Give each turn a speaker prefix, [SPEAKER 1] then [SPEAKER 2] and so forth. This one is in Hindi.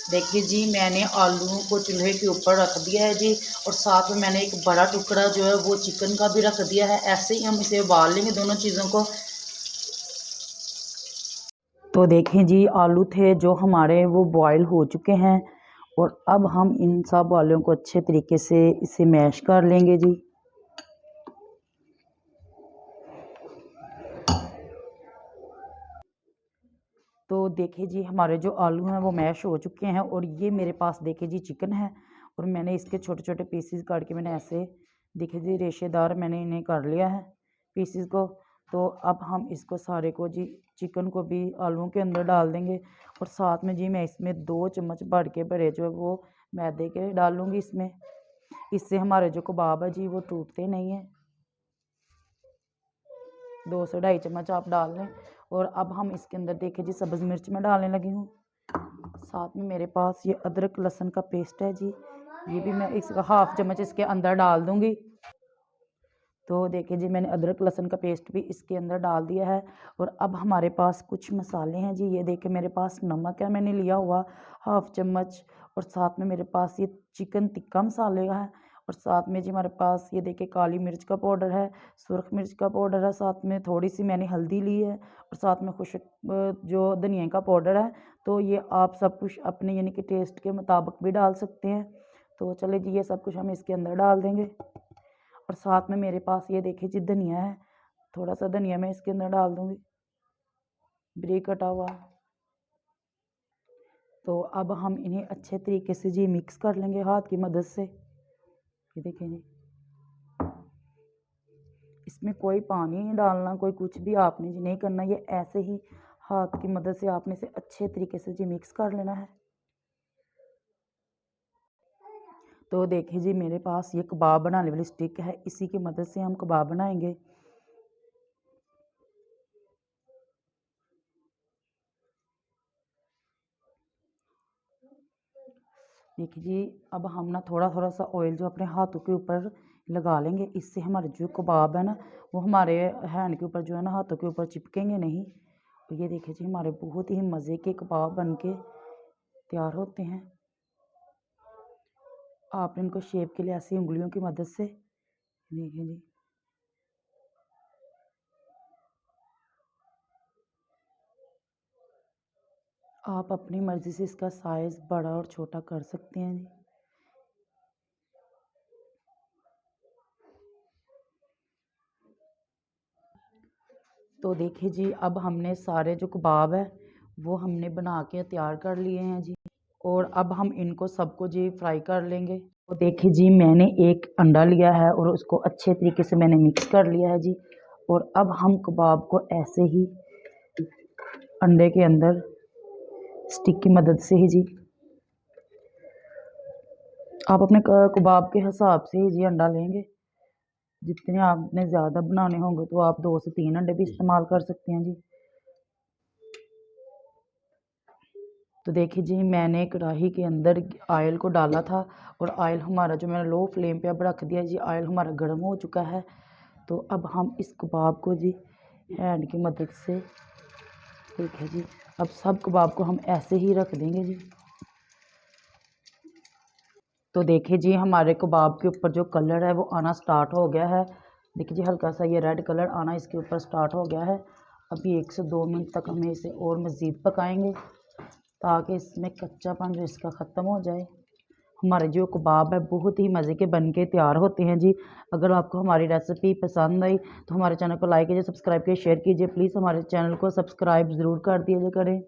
[SPEAKER 1] देखिए जी, मैंने आलूओं को चूल्हे के ऊपर रख दिया है जी, और साथ में मैंने एक बड़ा टुकड़ा जो है वो चिकन का भी रख दिया है। ऐसे ही हम इसे उबाल लेंगे दोनों चीज़ों को। तो देखें जी, आलू थे जो हमारे वो बॉयल हो चुके हैं, और अब हम इन सब आलूओं को अच्छे तरीके से इसे मैश कर लेंगे जी। तो देखिए जी, हमारे जो आलू हैं वो मैश हो चुके हैं, और ये मेरे पास देखिए जी चिकन है, और मैंने इसके छोटे छोटे पीसीस काट के मैंने ऐसे देखिए जी रेशेदार मैंने इन्हें कर लिया है पीसीस को। तो अब हम इसको सारे को जी चिकन को भी आलूओं के अंदर डाल देंगे, और साथ में जी मैं इसमें 2 चम्मच भर के भरे जो है वो मैदे के डालूँगी इसमें। इससे हमारे जो कबाब है जी वो टूटते नहीं हैं। 2 से ढाई चम्मच आप डाल लें। और अब हम इसके अंदर देखिए जी सब्ज़ मिर्च मैं डालने लगी हूँ। साथ में मेरे पास ये अदरक लहसुन का पेस्ट है जी, ये भी मैं इसका हाफ़ चम्मच इसके अंदर डाल दूँगी। तो देखिए जी, मैंने अदरक लहसुन का पेस्ट भी इसके अंदर डाल दिया है। और अब हमारे पास कुछ मसाले हैं जी, ये देखिए मेरे पास नमक है मैंने लिया हुआ हाफ़ चम्मच, और साथ में मेरे पास ये चिकन टिक्का मसाले है, और साथ में जी हमारे पास ये देखिए काली मिर्च का पाउडर है, सुरख मिर्च का पाउडर है, साथ में थोड़ी सी मैंने हल्दी ली है, और साथ में खुशक जो धनिया का पाउडर है। तो ये आप सब कुछ अपने यानी कि टेस्ट के मुताबिक भी डाल सकते हैं। तो चलिए जी, ये सब कुछ हम इसके अंदर डाल देंगे। और साथ में मेरे पास ये देखिए जी धनिया है, थोड़ा सा धनिया मैं इसके अंदर डाल दूँगी, बारीक कटा हुआ। तो अब हम इन्हें अच्छे तरीके से जी मिक्स कर लेंगे हाथ की मदद से। ये देखें जी, इसमें कोई पानी नहीं डालना, कोई कुछ भी आपने जी नहीं करना, ये ऐसे ही हाथ की मदद से आपने इसे अच्छे तरीके से जी मिक्स कर लेना है। तो देखिए जी, मेरे पास ये कबाब बनाने वाली स्टिक है, इसी की मदद से हम कबाब बनाएंगे। देखिए जी, अब हम ना थोड़ा थोड़ा सा ऑयल जो अपने हाथों के ऊपर लगा लेंगे, इससे हमारे जो कबाब है ना वो हमारे हैंड के ऊपर जो है ना हाथों के ऊपर चिपकेंगे नहीं। तो ये देखिए जी, हमारे बहुत ही मज़े के कबाब बन के तैयार होते हैं। आप इनको शेप के लिए ऐसी उंगलियों की मदद से देखिए जी, आप अपनी मर्ज़ी से इसका साइज़ बड़ा और छोटा कर सकते हैं जी। तो देखिए जी, अब हमने सारे जो कबाब है वो हमने बना के तैयार कर लिए हैं जी, और अब हम इनको सबको जी फ्राई कर लेंगे। तो देखिए जी, मैंने एक अंडा लिया है और उसको अच्छे तरीके से मैंने मिक्स कर लिया है जी, और अब हम कबाब को ऐसे ही अंडे के अंदर स्टिक की मदद से ही जी, आप अपने कबाब के हिसाब से ही जी अंडा लेंगे। जितने आपने ज़्यादा बनाने होंगे तो आप 2 से 3 अंडे भी इस्तेमाल कर सकते हैं जी। तो देखिए जी, मैंने कढ़ाई के अंदर ऑयल को डाला था, और ऑयल हमारा जो मैंने लो फ्लेम पे अब रख दिया जी, ऑयल हमारा गर्म हो चुका है। तो अब हम इस कबाब को जी हैंड की मदद से देखिए जी, अब सब कबाब को हम ऐसे ही रख देंगे जी। तो देखिए जी, हमारे कबाब के ऊपर जो कलर है वो आना स्टार्ट हो गया है। देखिए जी, हल्का सा ये रेड कलर आना इसके ऊपर स्टार्ट हो गया है। अभी 1 से 2 मिनट तक हमें इसे और मज़ीद पकाएंगे, ताकि इसमें कच्चापन जो इसका ख़त्म हो जाए। हमारे जो कबाब है बहुत ही मज़े के बन के तैयार होते हैं जी। अगर आपको हमारी रेसिपी पसंद आई तो हमारे चैनल को लाइक कीजिए, सब्सक्राइब कीजिए, शेयर कीजिए। प्लीज़ हमारे चैनल को सब्सक्राइब ज़रूर कर दिया करें।